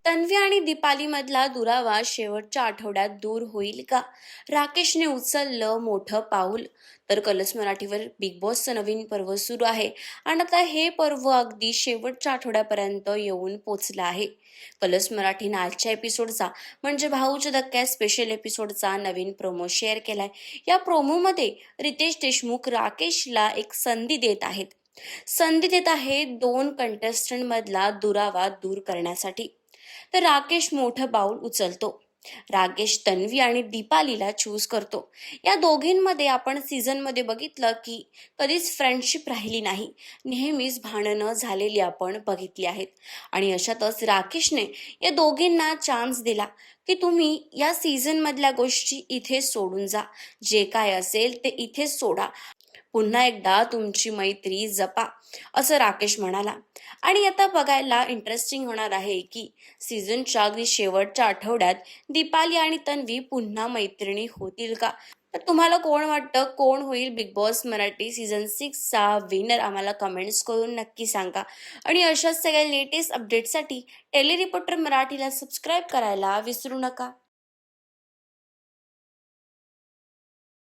तन्वी आणि दीपाली मधला दुरावा शेवटच्या आठवड्यात दूर होईल का? राकेशने उचललं मोठं पाऊल. तर कलर्स मराठीवर बिग बॉसचं नवीन पर्व सुरू आहे आणि आता हे पर्व अगदी शेवटच्या आठवड्यापर्यंत येऊन पोचलं आहे. कलर्स मराठीने आजच्या एपिसोडचा म्हणजे भाऊच्या धक्क्यात स्पेशल एपिसोडचा नवीन प्रोमो शेअर केलाय. या प्रोमोमध्ये रितेश देशमुख राकेशला एक संधी देत आहेत. दोन कंटेस्टंट मधला दुरावा दूर करण्यासाठी. तर राकेश मोठं पाऊल उचलतो. राकेश तन्वी आणि दीपालीला चूज करतो. या दोघींमध्ये आपण सीझनमध्ये बघितलं की कधीच फ्रेंडशिप राहिली नाही. नेहमीच भांडणं झालेली आपण बघितली आहेत. आणि अशातच राकेशने या दोघींना चान्स दिला की तुम्ही या सीझन मधल्या गोष्टी इथे सोडून जा. जे काय असेल ते इथेच सोडा. पुन्हा एकदा तुमची मैत्री जपा, असं राकेश म्हणाला. आणि आता बघायला इंटरेस्टिंग होणार आहे की सीझनच्या अगदी शेवटच्या आठवड्यात दीपाली आणि तन्वी पुन्हा मैत्रिणी होतील का? तर तुम्हाला कोण वाटतं, कोण होईल बिग बॉस मराठी सीझन 6चा विनर? आम्हाला कमेंट्स करून नक्की सांगा. आणि अशाच सगळ्या लेटेस्ट अपडेटसाठी टेली रिपोर्टर मराठीला सबस्क्राईब करायला विसरू नका.